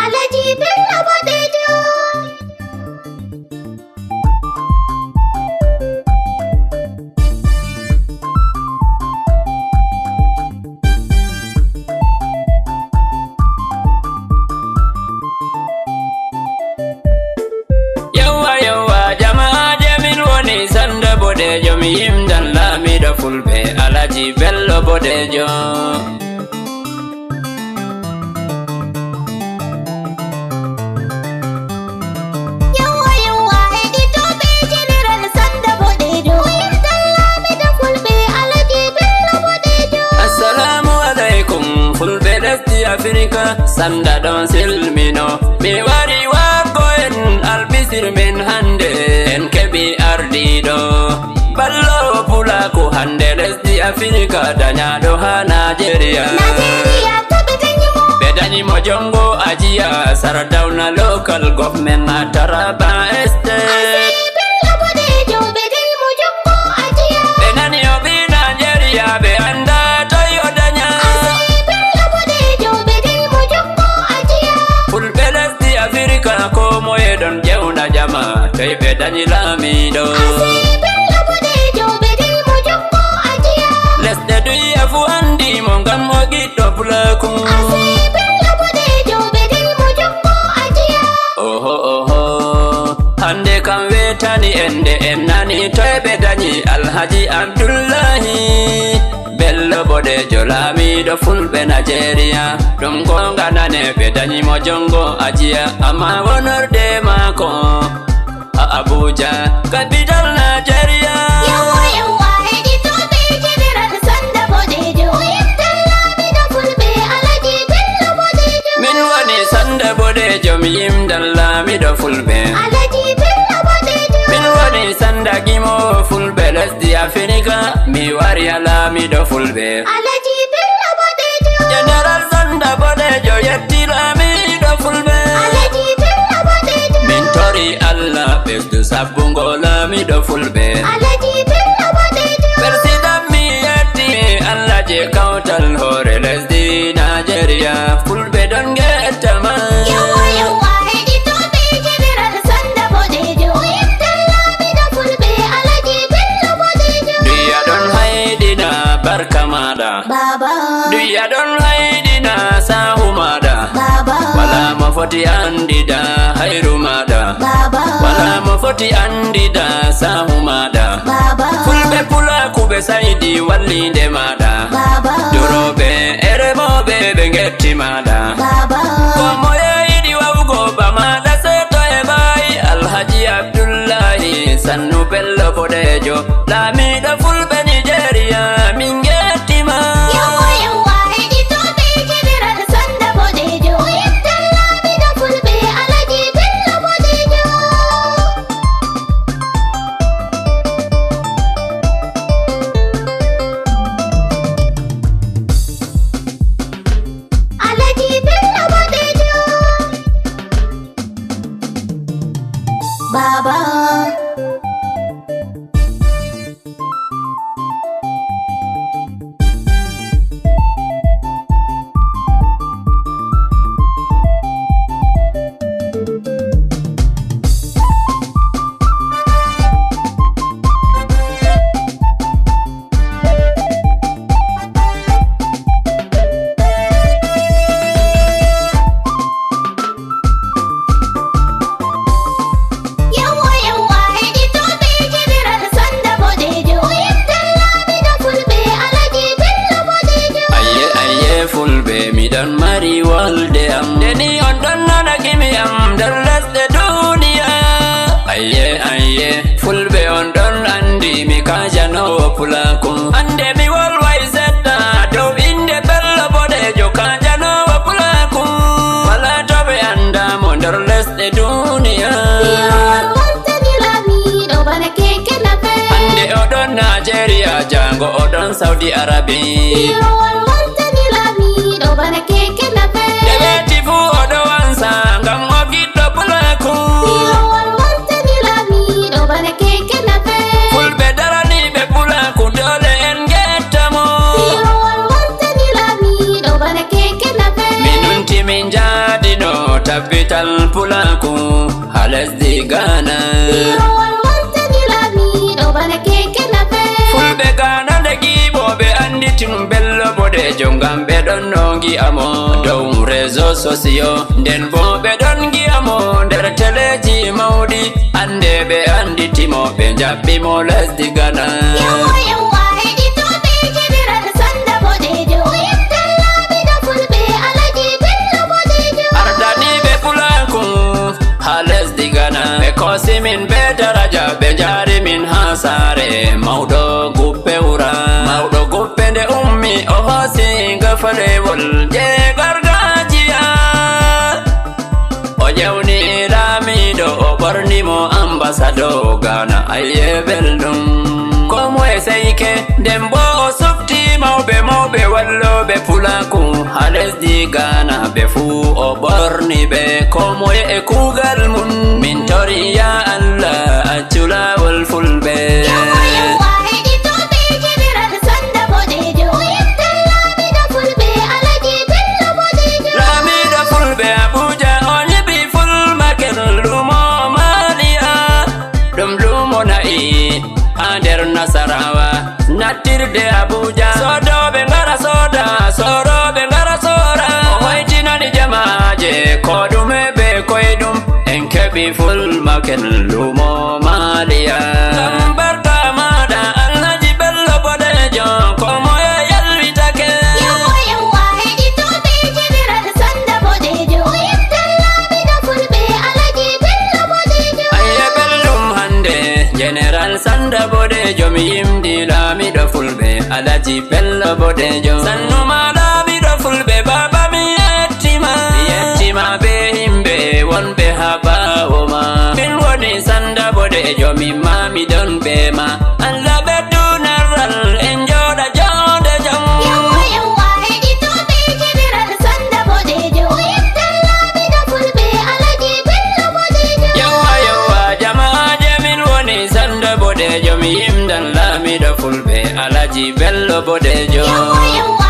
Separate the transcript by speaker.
Speaker 1: Alhaji Bello Bodejo.
Speaker 2: Yawa jama'a jamin woni sanda Bodejo mi yimdan Lamiɗo Fulɓe Alhaji Bello Bodejo. Africa sanda don silmino mi wari wako en albisir men hande en kebi ardido ballo pulaku hande lesdi Africa dañaɗo ha Nigeria ɓe dañimo jongo ajiya Sardauna local government a Taraba State. ɓe nani o ɓi Nigeria ɓe anda toy o daña Africa ko moye don jewna jama toy ɓe dañi Lamiɗo. lesɗe duya fu andi mo ngam o giɗɗo pulaku. oho hande kam wetani ende en nani toy ɓe dañi Alhaji Abdullahi Bello Bodejo Lamiɗo Fulɓe Nigeria ɗum gonga nane ɓe dañimo jongo ajiya amma wonorde mako a Abuja capital Nigeria. min woni sanda Bodejo mi yimdan Lamiɗo Fulɓe. min woni sanda gimo Fulɓe lesdi Africa mi wari a Lamiɗo Fulɓe. General Sanda Bodejo yetti Lamiɗo Fulɓe. min tori Allah ɓesdu sabbungo Lamiɗo Fulɓe. President mi yetti Allah je kawtal hore lesdi Nigeria Fulɓe don gettama. Duya don haydina sahu maɗa wala mo foti andida hayru maɗa wala mo foti andida sahu maɗa Fulɓe pulaku ɓe saydi wallinde maɗa duroɓe e remoɓe ɓe getti maɗa ko moye yiɗi wawugo ba maɗa seto e bayi Alhaji Abdullahi Sannu Bello Bodejo Lamiɗo Fulɓe Nigeria min gettima. Miɗon mari wolde am deni on ɗon nana gimi am nder lesɗe duniya. Ayye Fulɓe on ɗon andi mi kajanowo pulaku ande mi wolway seɗɗa dow inde Bello Bodejo kajanowo pulaku wala to ɓe andamo nder lesɗe duniya. hande oɗon Nigeria jango oɗon Saudi Arabia. Debeti fu oɗo wansa ngam o giɗɗo pulaku. Fulɓe daraniɓe pulaku dole en gettamo. capital pulaku halasdi Ghana.
Speaker 1: Rawar wanta dilami do bana keke na pe.
Speaker 2: Fulbe Ghana de gibo be andi tim bello bode jongam be don nongi amo dow réseaux sociaux den bo be don gi amo der teleji maudi ande be andi timo be jabbi mo lesdi Ghana.
Speaker 1: Yawa yawa hedi to be jediral sanda bodejo. Yintalla mi da fulbe alaji bello bodejo.
Speaker 2: Ardani be pulaku halasdi Ghana be kosi min be daraja be jari min hasare maudo guppe ura maudo guppe de ummi o hosi gafale wol je gargajiya o jawni lamido o borni mo ambassador Ghana aye beldum komo e sayke dembo o sufti mawbe wallobe pulaku halasdi Ghana be fu o borni be komo e kugal mun min tori ya Allah acula wal fulbe.
Speaker 1: Yawa yawa hedi to be jediral sanda bodejo. Yintalla mi da fulbe alaji bello bodejo.
Speaker 2: Lamido fulbe Abuja onye bi ful maken lumo Malia dum lumo na'i ander Nasarawa natirde Abuja sodo be ngara soda soro be ngara sora waitina ni jamaje kodume be koydum enkebi ful maken lumo Malia barka mada Alhaji Bello bodejo komo yalwitake.
Speaker 1: Yawa yawa hedi to be jediral sanda bodejo. Yintalla mi da fulbe alaji bello bodejo.
Speaker 2: Aye bellum hande General Sanda bodejo mi yimdi lamido fulbe Alaji Bello bodejo sannuma lamido fulbe baba mi yettima be himbe wonbe haba oma min woni Sanda bodejo mi mami don be ma Allah beddu narral en joda jonde jam.
Speaker 1: Yawa yawa hedi to be jediral sanda bodejo. Yintalla mi da fulbe alaji bello bodejo.
Speaker 2: Yawa jamaaje min woni Sanda bodejo mi yimdan lamido fulbe Alaji Bello bodejo.
Speaker 1: Yawa yawa